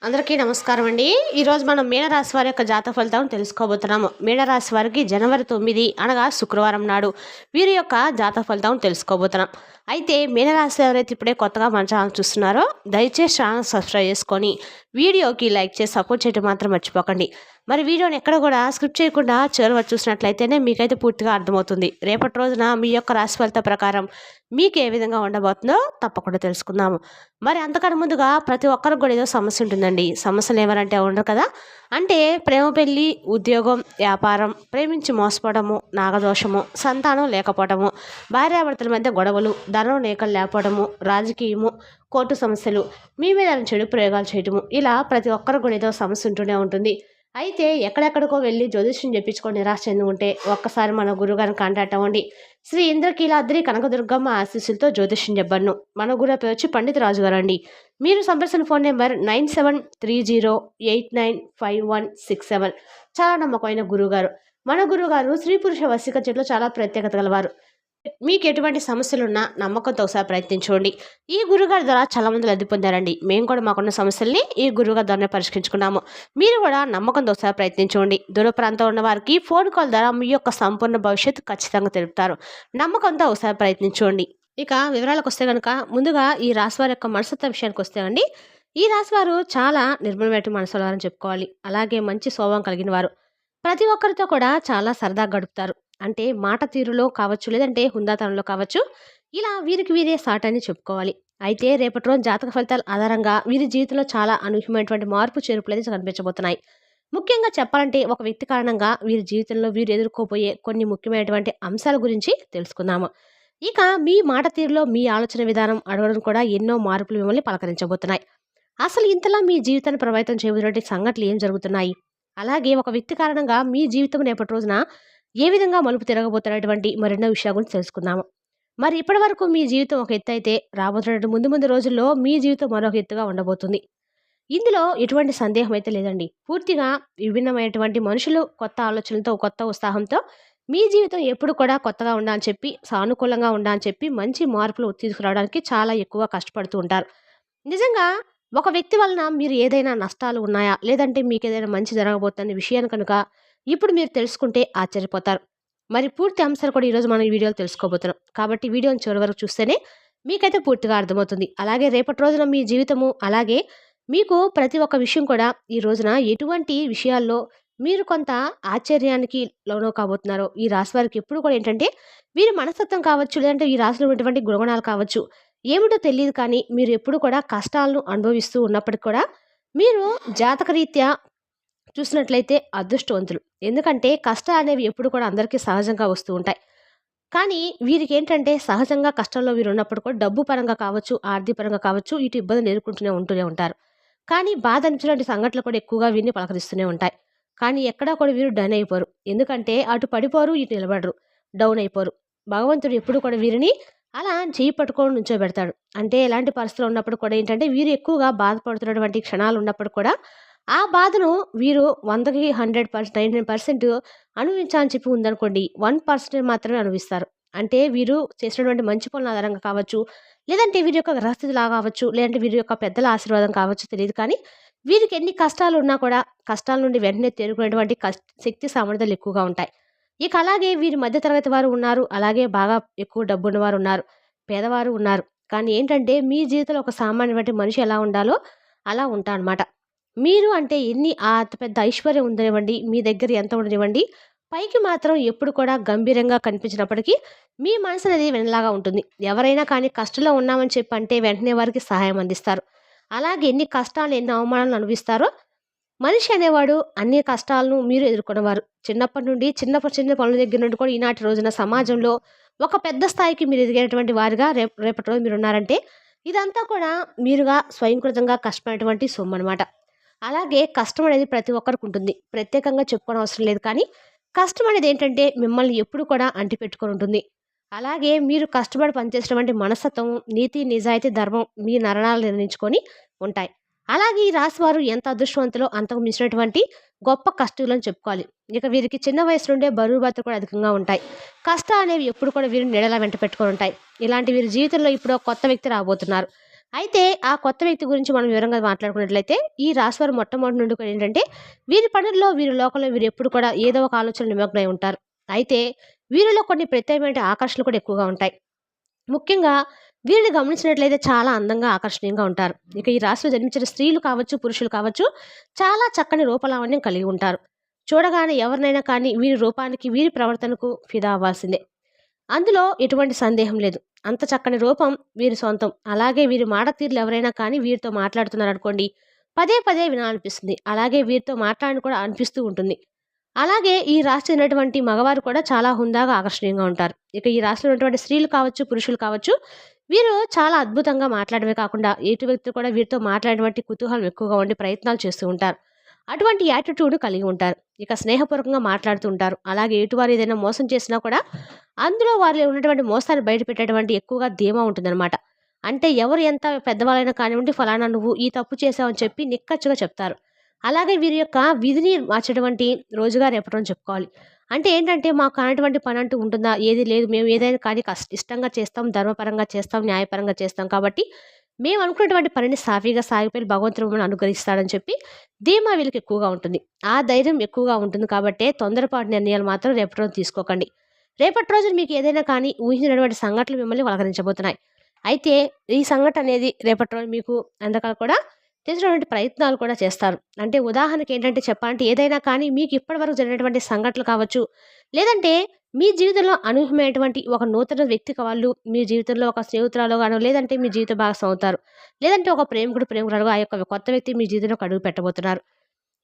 అందరికీ నమస్కారం అండి. ఈరోజు మనం మీనరాశి వారి యొక్క జాతక ఫలితాలను తెలుసుకోబోతున్నాము. మీనరాశి వారికి జనవరి 9 అనగా శుక్రవారం నాడు వీరి యొక్క జాతక ఫలితాలను తెలుసుకోబోతున్నాం. అయితే మీనరాశి ఎవరైతే ఇప్పుడే కొత్తగా మన ఛానల్ చూస్తున్నారో దయచేసి ఛానల్ సబ్స్క్రైబ్ చేసుకొని వీడియోకి లైక్ చేసి సపోర్ట్ చేయడం మాత్రం మర్చిపోకండి. మరి వీడియోని ఎక్కడ కూడా స్క్రిప్ట్ చేయకుండా చివరి వరకు చూసినట్లయితేనే మీకైతే పూర్తిగా అర్థమవుతుంది. రేపటి రోజున మీ యొక్క రాశి ఫలిత ప్రకారం మీకు ఏ విధంగా ఉండబోతుందో తప్పకుండా తెలుసుకుందాము. మరి అంతకన్నా ముందుగా ప్రతి ఒక్కరికి కూడా ఏదో సమస్య ఉంటుందండి. సమస్యలు ఎవరంటే ఉండరు కదా. అంటే ప్రేమ పెళ్ళి, ఉద్యోగం, వ్యాపారం, ప్రేమించి మోసపోవడము, నాగదోషము, సంతానం లేకపోవడము, భార్యాభర్తల మధ్య గొడవలు, ధనం లేఖలు లేకపోవడము, రాజకీయము, కోర్టు సమస్యలు, మీ మీద చెడు ప్రయోగాలు చేయటము, ఇలా ప్రతి ఒక్కరికి కూడా ఏదో సమస్య ఉంటూనే ఉంటుంది. అయితే ఎక్కడెక్కడికో వెళ్ళి జ్యోతిష్యం చెప్పించుకొని నిరాశ చెంది ఉంటే ఒక్కసారి మన గురుగారిని కాంటాక్ట్ అవ్వండి. శ్రీ ఇంద్రకీలాద్రి కనకదుర్గమ్మ ఆశీస్సులతో జ్యోతిష్యం చెప్పను. మన గురు పేరు వచ్చి పండిత రాజు గారు అండి. మీరు సంప్రదించిన ఫోన్ నెంబర్ 9730895167. చాలా నమ్మకమైన గురుగారు. మన గురుగారు స్త్రీ పురుష వశీకరణలో చాలా ప్రత్యేకత గలవారు. మీకు ఎటువంటి సమస్యలున్నా నమ్మకంతో ఒకసారి ప్రయత్నించుకోండి. ఈ గురుగారి ద్వారా చాలా మంది లబ్ధి పొందారండి. మేము కూడా మాకున్న సమస్యల్ని ఈ గురుగారి ద్వారా పరిష్కరించుకున్నాము. మీరు కూడా నమ్మకంతో ఒకసారి ప్రయత్నించుకోండి. దూర ప్రాంతంలో ఉన్న వారికి ఫోన్ కాల్ ద్వారా మీ యొక్క సంపూర్ణ భవిష్యత్తు ఖచ్చితంగా తెలుపుతారు. నమ్మకంతో ఒకసారి ప్రయత్నించుకోండి. ఇక వివరాలకు వస్తే కనుక ముందుగా ఈ రాశి వారి యొక్క మనస్తత్వ విషయానికి వస్తే అండి, ఈ రాశి వారు చాలా నిర్మలమైన మనసు వారని చెప్పుకోవాలి. అలాగే మంచి స్వభావం కలిగిన వారు. ప్రతి ఒక్కరితో కూడా చాలా సరదాగా గడుపుతారు. అంటే మాట తీరులో కావచ్చు, లేదంటే హుందాతనంలో కావచ్చు, ఇలా వీరికి వీరే సాటని చెప్పుకోవాలి. అయితే రేపటి రోజు జాతక ఫలితాల ఆధారంగా వీరి జీవితంలో చాలా అనూహ్యమైనటువంటి మార్పు చేర్పులు అయితే కనిపించబోతున్నాయి. ముఖ్యంగా చెప్పాలంటే ఒక వ్యక్తి కారణంగా వీరి జీవితంలో వీరు ఎదుర్కోబోయే కొన్ని ముఖ్యమైనటువంటి అంశాల గురించి తెలుసుకుందాము. ఇక మీ మాట తీరులో మీ ఆలోచన విధానం అడగడం కూడా ఎన్నో మార్పులు మిమ్మల్ని పలకరించబోతున్నాయి. అసలు ఇంతలా మీ జీవితాన్ని ప్రభావితం చేయబోతున్నటువంటి సంఘటనలు ఏం జరుగుతున్నాయి, అలాగే ఒక వ్యక్తి కారణంగా మీ జీవితం రేపటి రోజున ఏ విధంగా మలుపు తిరగబోతున్నటువంటి మరెన్నో విషయాల గురించి తెలుసుకుందాము. మరి ఇప్పటి వరకు మీ జీవితం ఒక ఎత్తు అయితే రాబోతున్నటువంటి ముందు ముందు రోజుల్లో మీ జీవితం మరొక ఎత్తుగా ఉండబోతుంది. ఇందులో ఎటువంటి సందేహం అయితే లేదండి. పూర్తిగా విభిన్నమైనటువంటి మనుషులు కొత్త ఆలోచనలతో, కొత్త ఉత్సాహంతో మీ జీవితం ఎప్పుడు కూడా కొత్తగా ఉండాలని చెప్పి, సానుకూలంగా ఉండాలని చెప్పి మంచి మార్పులు తీసుకురావడానికి చాలా ఎక్కువ కష్టపడుతూ ఉంటారు. నిజంగా ఒక వ్యక్తి వలన మీరు ఏదైనా నష్టాలు ఉన్నాయా, లేదంటే మీకు ఏదైనా మంచి జరగబోతున్న విషయాన్ని కనుక ఇప్పుడు మీరు తెలుసుకుంటే ఆశ్చర్యపోతారు. మరి పూర్తి అంశాలు కూడా ఈరోజు మనం ఈ వీడియోలో తెలుసుకోబోతున్నాం. కాబట్టి వీడియోని చివరి వరకు చూస్తేనే మీకైతే పూర్తిగా అర్థమవుతుంది. అలాగే రేపటి రోజున మీ జీవితము, అలాగే మీకు ప్రతి ఒక్క విషయం కూడా ఈ రోజున ఎటువంటి విషయాల్లో మీరు కొంత ఆశ్చర్యానికి లోనో కాబోతున్నారో ఈ రాశి వారికి ఎప్పుడు కూడా ఏంటంటే వీరి మనస్తత్వం కావచ్చు, లేదంటే ఈ రాశిలో ఉన్నటువంటి గుణగణాలు కావచ్చు, ఏమిటో తెలియదు. కానీ మీరు ఎప్పుడు కూడా కష్టాలను అనుభవిస్తూ ఉన్నప్పటికీ కూడా మీరు జాతకరీత్యా చూసినట్లయితే అదృష్టవంతులు. ఎందుకంటే కష్టాలు అనేవి ఎప్పుడు కూడా అందరికీ సహజంగా వస్తూ ఉంటాయి. కానీ వీరికి ఏంటంటే సహజంగా కష్టంలో వీరు ఉన్నప్పుడు కూడా డబ్బు పరంగా కావచ్చు, ఆర్థిక పరంగా కావచ్చు, ఇటు ఇబ్బందులు ఉంటూనే ఉంటారు. కానీ బాధ అనిపించినటువంటి సంఘటనలు కూడా ఎక్కువగా వీరిని పలకరిస్తూనే ఉంటాయి. కానీ ఎక్కడా కూడా వీరు డౌన్ అయిపోరు. ఎందుకంటే అటు పడిపోరు, ఇటు నిలబడరు, డౌన్ అయిపోరు. భగవంతుడు ఎప్పుడు కూడా వీరిని అలా చేయి పట్టుకొని నుంచోబెడతాడు. అంటే ఎలాంటి పరిస్థితులు ఉన్నప్పుడు కూడా ఏంటంటే వీరు ఎక్కువగా బాధపడుతున్నటువంటి క్షణాలు ఉన్నప్పుడు కూడా ఆ బాధను వీరు 100కి 100%, 99% అనుభవించాలని చెప్పి ఉందనుకోండి, 1% మాత్రమే అనుభవిస్తారు. అంటే వీరు చేసినటువంటి మంచి పనుల ఆధారంగా కావచ్చు, లేదంటే వీరి యొక్క గ్రహస్థితిలా కావచ్చు, లేదంటే వీరి యొక్క పెద్దల ఆశీర్వాదం కావచ్చు, తెలియదు. కానీ వీరికి ఎన్ని కష్టాలు ఉన్నా కూడా కష్టాల నుండి వెంటనే తేరుకునేటువంటి శక్తి సామర్థ్యాలు ఎక్కువగా ఉంటాయి. ఇక అలాగే వీరి మధ్య తరగతి వారు ఉన్నారు, అలాగే బాగా ఎక్కువ డబ్బు ఉన్నవారు ఉన్నారు, పేదవారు ఉన్నారు. కానీ ఏంటంటే మీ జీవితంలో ఒక సామాన్యమైన మనిషి ఎలా ఉండాలో అలా ఉంటా అనమాట. మీరు అంటే ఎన్ని అంత పెద్ద ఐశ్వర్యం ఉండనివ్వండి, మీ దగ్గర ఎంత ఉండనివ్వండి, పైకి మాత్రం ఎప్పుడు కూడా గంభీరంగా కనిపించినప్పటికీ మీ మనసు అనేది వెనలాగా ఉంటుంది. ఎవరైనా కానీ కష్టంలో ఉన్నామని చెప్పి అంటే వెంటనే వారికి సహాయం అందిస్తారు. అలాగే ఎన్ని కష్టాలు, ఎన్ని అవమానాలను అనుభవిస్తారో మనిషి అనేవాడు అన్ని కష్టాలను మీరు ఎదుర్కొనేవారు. చిన్నప్పటి నుండి చిన్న పనుల దగ్గర నుండి కూడా ఈనాటి రోజున సమాజంలో ఒక పెద్ద స్థాయికి మీరు ఎదిగేటువంటి వారిగా రేపటి రోజు మీరు ఉన్నారంటే ఇదంతా కూడా మీరుగా స్వయంకృతంగా కష్టమైనటువంటి సొమ్ము అనమాట. అలాగే కష్టం అనేది ప్రతి ఒక్కరికి ఉంటుంది, ప్రత్యేకంగా చెప్పుకోవడం అవసరం లేదు. కానీ కష్టం అనేది ఏంటంటే మిమ్మల్ని ఎప్పుడు కూడా అంటిపెట్టుకొని ఉంటుంది. అలాగే మీరు కష్టపడి పనిచేసినటువంటి మనస్తత్వం, నీతి, నిజాయితీ, ధర్మం మీ నరణాలు నిర్ణయించుకొని ఉంటాయి. అలాగే ఈ రాశి వారు ఎంత అదృష్టవంతులో అంతకు మించినటువంటి గొప్ప కష్టులని చెప్పుకోవాలి. ఇక వీరికి చిన్న వయసు నుండే బరువు బాధ్యతలు కూడా అధికంగా ఉంటాయి. కష్టాలు అనేవి ఎప్పుడు కూడా వీరిని నీడలా వెంట పెట్టుకొని ఉంటాయి. ఇలాంటి వీరి జీవితంలో ఇప్పుడు ఒక కొత్త వ్యక్తి రాబోతున్నారు. అయితే ఆ కొత్త వ్యక్తి గురించి మనం వివరంగా మాట్లాడుకున్నట్లయితే, ఈ రాశివారు మొట్టమొదటి నుండి కూడా ఏంటంటే, వీరి పనుల్లో, వీరి లోకంలో వీరెప్పుడు కూడా ఏదో ఒక ఆలోచనలో నిమగ్నమై ఉంటారు. అయితే వీరిలో కొన్ని ప్రత్యేకమైన ఆకర్షణలు కూడా ఎక్కువగా ఉంటాయి. ముఖ్యంగా వీరిని గమనించినట్లయితే చాలా అందంగా, ఆకర్షణీయంగా ఉంటారు. ఇక ఈ రాశిలో జన్మించిన స్త్రీలు కావచ్చు, పురుషులు కావచ్చు, చాలా చక్కని రూపలావణ్యం కలిగి ఉంటారు. చూడగానే ఎవరినైనా కానీ వీరి రూపానికి, వీరి ప్రవర్తనకు ఫిదా అవ్వాల్సిందే. అందులో ఎటువంటి సందేహం లేదు. అంత చక్కని రూపం వీరి సొంతం. అలాగే వీరి మాట తీరులు ఎవరైనా కానీ వీరితో మాట్లాడుతున్నారనుకోండి, పదే పదే వినాలనిపిస్తుంది. అలాగే వీరితో మాట్లాడని కూడా అనిపిస్తూ ఉంటుంది. అలాగే ఈ రాశి చెందినటువంటి మగవారు కూడా చాలా హుందాగా, ఆకర్షణీయంగా ఉంటారు. ఇక ఈ రాశిలో ఉన్నటువంటి స్త్రీలు కావచ్చు, పురుషులు కావచ్చు, వీరు చాలా అద్భుతంగా మాట్లాడమే కాకుండా, ఎటు వ్యక్తులు కూడా వీరితో మాట్లాడేటువంటి కుతూహలం ఎక్కువగా ఉండి ప్రయత్నాలు చేస్తూ ఉంటారు. అటువంటి యాటిట్యూడ్ కలిగి ఉంటారు. ఇక స్నేహపూర్వకంగా మాట్లాడుతూ ఉంటారు. అలాగే ఎటువారు ఏదైనా మోసం చేసినా కూడా, అందులో వారిలో ఉన్నటువంటి మోసాన్ని బయటపెట్టేటువంటి ఎక్కువగా ధీమా ఉంటుందన్నమాట. అంటే ఎవరు ఎంత పెద్దవాళ్ళైనా కానివ్వండి, ఫలానా నువ్వు ఈ తప్పు చేశావని చెప్పి నిక్కచ్చిగా చెప్తారు. అలాగే వీరి యొక్క విధిని మార్చేటువంటి రోజుగా రేపటని చెప్పుకోవాలి. అంటే ఏంటంటే, మాకు కానటువంటి పనంటూ ఉంటుందా? ఏది లేదు. మేము ఏదైనా కానీ ఇష్టంగా చేస్తాం, ధర్మపరంగా చేస్తాం, న్యాయపరంగా చేస్తాం కాబట్టి, మేము అనుకున్నటువంటి పనిని సాఫీగా సాగిపోయి భగవంతుడు మమ్మల్ని అనుగ్రహిస్తాడని చెప్పి ధీమా వీళ్ళకి ఎక్కువగా ఉంటుంది. ఆ ధైర్యం ఎక్కువగా ఉంటుంది కాబట్టే తొందరపాటు నిర్ణయాలు మాత్రం రేపటి రోజు తీసుకోకండి. రేపటి రోజున మీకు ఏదైనా కానీ ఊహించినటువంటి సంఘటనలు మిమ్మల్ని పలకరించబోతున్నాయి. అయితే ఈ సంఘటన అనేది రేపటి రోజు మీకు అందకాల కూడా తెలిసినటువంటి ప్రయత్నాలు కూడా చేస్తారు. అంటే ఉదాహరణకి ఏంటంటే చెప్పాలంటే, ఏదైనా కానీ మీకు ఇప్పటివరకు జరిగినటువంటి సంఘటనలు కావచ్చు, లేదంటే మీ జీవితంలో అనూహ్యమైనటువంటి ఒక నూతన వ్యక్తికి వాళ్ళు మీ జీవితంలో ఒక స్నేహితురాలు గానో, లేదంటే మీ జీవిత భాగస్వామి అవుతారు. లేదంటే ఒక ప్రేమికుడు, ప్రేమికురాలుగా ఆ యొక్క కొత్త వ్యక్తి మీ జీవితంలోకి అడుగు పెట్టబోతున్నారు.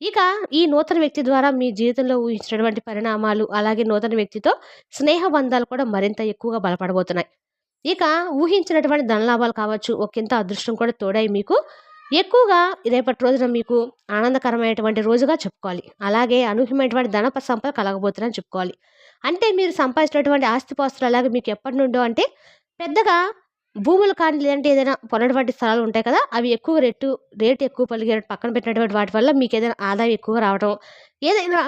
ఇక ఈ నూతన వ్యక్తి ద్వారా మీ జీవితంలో ఊహించినటువంటి పరిణామాలు, అలాగే నూతన వ్యక్తితో స్నేహ బంధాలు కూడా మరింత ఎక్కువగా బలపడబోతున్నాయి. ఇక ఊహించినటువంటి ధనలాభాలు కావచ్చు, ఒకంత అదృష్టం కూడా తోడై మీకు ఎక్కువగా రేపటి రోజున మీకు ఆనందకరమైనటువంటి రోజుగా చెప్పుకోవాలి. అలాగే అనూహ్యమైనటువంటి సంపద కలగబోతుందని చెప్పుకోవాలి. అంటే మీరు సంపాదించినటువంటి ఆస్తిపాస్తులు అలాగే మీకు ఎప్పటి నుండో అంటే పెద్దగా భూములు కానీ, లేదంటే ఏదైనా కొన్నటువంటి స్థలాలు ఉంటాయి కదా! అవి ఎక్కువ రేటు ఎక్కువ పలిగినట్టు పక్కన పెట్టినటువంటి వాటి వల్ల మీకేదైనా ఆదాయం ఎక్కువగా రావడం, ఏదైనా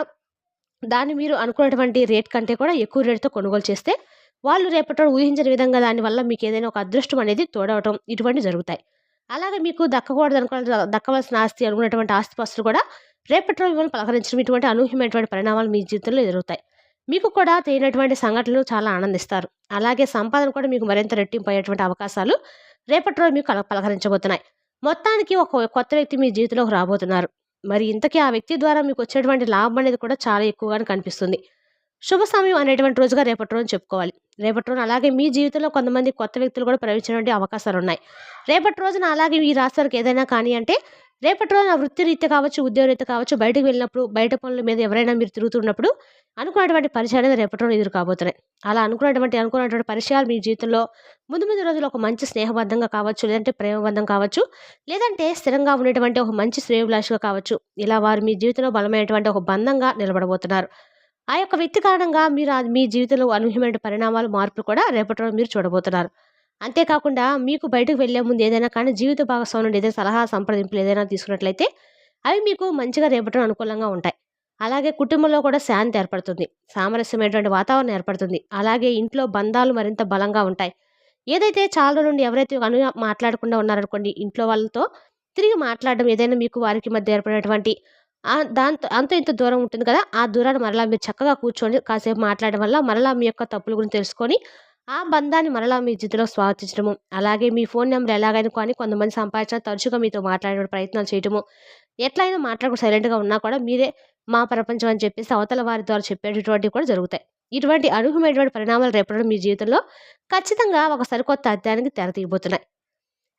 దాన్ని మీరు అనుకున్నటువంటి రేట్ కంటే కూడా ఎక్కువ రేట్‌తో కొనుగోలు చేస్తే, వాళ్ళు రేపటి రోజు ఊహించని విధంగా దానివల్ల మీకేదైనా ఒక అదృష్టం అనేది తోడవటం ఇటువంటివి జరుగుతాయి. అలాగే మీకు దక్కవలసిన ఆస్తి అనుకున్నటువంటి ఆస్తిపాస్తులు కూడా రేపటి రోజు మిమ్మల్ని పలకరించడం, ఇటువంటి అనూహ్యమైనటువంటి పరిణామాలు మీ జీవితంలో ఎదురవుతాయి. మీకు కూడా తెలియనటువంటి సంఘటనలు చాలా ఆనందిస్తారు. అలాగే సంపాదన కూడా మీకు మరింత రెట్టింపు అయ్యేటువంటి అవకాశాలు రేపటి రోజు మీకు పలకరించబోతున్నాయి. మొత్తానికి ఒక కొత్త వ్యక్తి మీ జీవితంలోకి రాబోతున్నారు. మరి ఇంతకీ ఆ వ్యక్తి ద్వారా మీకు వచ్చేటువంటి లాభం అనేది కూడా చాలా ఎక్కువగానే కనిపిస్తుంది. శుభ సమయం అనేటువంటి రోజుగా రేపటి రోజున చెప్పుకోవాలి. రేపటి రోజున అలాగే మీ జీవితంలో కొంతమంది కొత్త వ్యక్తులు కూడా ప్రవేశించేటువంటి అవకాశాలున్నాయి. రేపటి రోజున అలాగే ఈ రాశి వారికి ఏదైనా కానీ అంటే, రేపటి రోజున వృత్తిరీత్యా కావచ్చు, ఉద్యోగరీత్యా కావచ్చు, బయటకు వెళ్ళినప్పుడు, బయట పనుల మీద ఎవరైనా మీరు తిరుగుతున్నప్పుడు అనుకున్నటువంటి పరిచయాలు అనేది రేపటి రోజున ఎదురు కాబోతున్నాయి. అలా అనుకున్నటువంటి పరిచయాలు మీ జీవితంలో ముందు ముందు రోజుల్లో ఒక మంచి స్నేహబంధంగా కావచ్చు, లేదంటే ప్రేమబంధం కావచ్చు, లేదంటే స్థిరంగా ఉండేటువంటి ఒక మంచి శ్రేయోభిలాషిగా కావచ్చు. ఇలా వారు మీ జీవితంలో బలమైనటువంటి ఒక బంధంగా నిలబడబోతున్నారు. ఆ యొక్క వ్యక్తి కారణంగా మీరు మీ జీవితంలో అనూహ్యమైన పరిణామాలు, మార్పులు కూడా రేపటి రోజు మీరు చూడబోతున్నారు. అంతేకాకుండా మీకు బయటకు వెళ్ళే ముందు ఏదైనా కానీ జీవిత భాగస్వామి నుండి ఏదైనా సలహా, సంప్రదింపులు ఏదైనా తీసుకున్నట్లయితే అవి మీకు మంచిగా రేపటి రోజు అనుకూలంగా ఉంటాయి. అలాగే కుటుంబంలో కూడా శాంతి ఏర్పడుతుంది. సామరస్యమైనటువంటి వాతావరణం ఏర్పడుతుంది. అలాగే ఇంట్లో బంధాలు మరింత బలంగా ఉంటాయి. ఏదైతే చాలా రోజుల నుండి ఎవరైతే మాట్లాడకుండా ఉన్నారనుకోండి, ఇంట్లో వాళ్ళతో తిరిగి మాట్లాడడం, ఏదైనా మీకు వారికి మధ్య ఏర్పడినటువంటి దాంతో అంతో ఇంతో దూరం ఉంటుంది కదా! ఆ దూరాన్ని మరలా మీరు చక్కగా కూర్చొని కాసేపు మాట్లాడడం వల్ల మరలా మీ యొక్క తప్పుల గురించి తెలుసుకొని, ఆ బంధాన్ని మరలా మీ జీవితంలో స్వాగతించడము, అలాగే మీ ఫోను నంబర్ ఎలాగైనా కానీ కొంతమంది సంపాదించిన తరచుగా మీతో మాట్లాడే ప్రయత్నాలు చేయటము, ఎట్లయినా మాట్లాడకుండా సైలెంట్‌గా ఉన్నా కూడా మీరే మా ప్రపంచం అని చెప్పేసి అవతల వారి ద్వారా చెప్పేటటువంటివి కూడా జరుగుతాయి. ఇటువంటి అనూహ్యమైనటువంటి పరిణామాలు రేపటి మీ జీవితంలో ఖచ్చితంగా ఒక సరికొత్త అధ్యాయానికి తెర తీయబోతున్నాయి.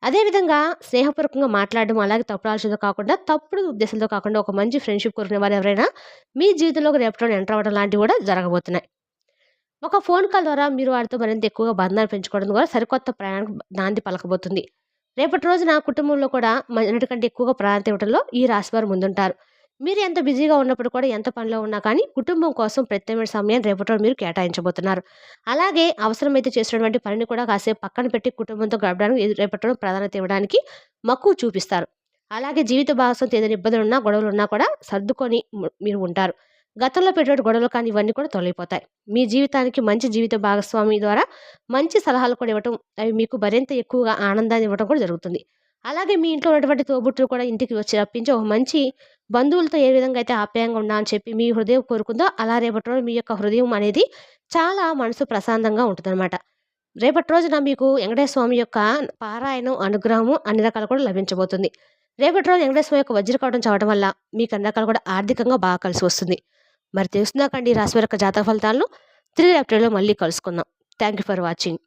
అదేవిధంగా స్నేహపూర్వకంగా మాట్లాడడం, అలాగే తప్పుడు ఆలోచనతో కాకుండా, తప్పుడు ఉద్దేశంతో కాకుండా ఒక మంచి ఫ్రెండ్‌షిప్ కోరుకునే వారు ఎవరైనా మీ జీవితంలోకి రేపటి ఎంటర్ అవ్వడం లాంటివి కూడా జరగబోతున్నాయి. ఒక ఫోన్ కాల్ ద్వారా మీరు వారితో మరింత ఎక్కువగా బంధాలు పెంచుకోవడం ద్వారా సరికొత్త ప్రయాణానికి నాంది పలకబోతుంది. రేపటి రోజున కుటుంబంలో కూడా అన్నిటికంటే ఎక్కువగా ప్రాధాన్యత ఇవ్వడంలో ఈ రాశివారు ముందుంటారు. మీరు ఎంత బిజీగా ఉన్నప్పుడు కూడా, ఎంత పనిలో ఉన్నా కానీ కుటుంబం కోసం ప్రత్యేకమైన సమయాన్ని రేపటి రోజు మీరు కేటాయించబోతున్నారు. అలాగే అవసరమైతే చేసినటువంటి పనిని కూడా కాసేపు పక్కన పెట్టి కుటుంబంతో గడపడానికి రేపటి రోజు ప్రాధాన్యత ఇవ్వడానికి మక్కువ చూపిస్తారు. అలాగే జీవిత భాగస్వామితో ఏదైనా ఇబ్బందులున్నా, గొడవలున్నా కూడా సర్దుకొని మీరు ఉంటారు. గతంలో పెట్టిన గొడవలు కానీ ఇవన్నీ కూడా తొలగిపోతాయి. మీ జీవితానికి మంచి జీవిత భాగస్వామి ద్వారా మంచి సలహాలు కూడా ఇవ్వటం, అవి మీకు మరింత ఎక్కువగా ఆనందాన్ని ఇవ్వటం కూడా జరుగుతుంది. అలాగే మీ ఇంట్లో ఉన్నటువంటి తోబుట్టువు కూడా ఇంటికి వచ్చి రప్పించి ఒక మంచి బంధువులతో ఏ విధంగా అయితే ఆప్యాయంగా ఉండా అని చెప్పి మీ హృదయం కోరుకుందో, అలా రేపటి రోజు మీ యొక్క హృదయం అనేది చాలా మనసు ప్రశాంతంగా ఉంటదనమాట. రేపటి రోజున మీకు వెంకటేశ్వర స్వామి యొక్క పారాయణం, అనుగ్రహము అన్ని రకాలు కూడా లభించబోతుంది. రేపటి రోజు వెంకటేశ్వర స్వామి యొక్క వజ్రకవచం చదవడం వల్ల మీకు అన్ని రకాలు కూడా ఆర్థికంగా బాగా కలిసొస్తుంది. మరి తెలుసుకుందాకండి ఈ రాశి వారి యొక్క జాతక ఫలితాలను. తిరిగి రేపటిలో మళ్ళీ కలుసుకుందాం. Thank you for watching.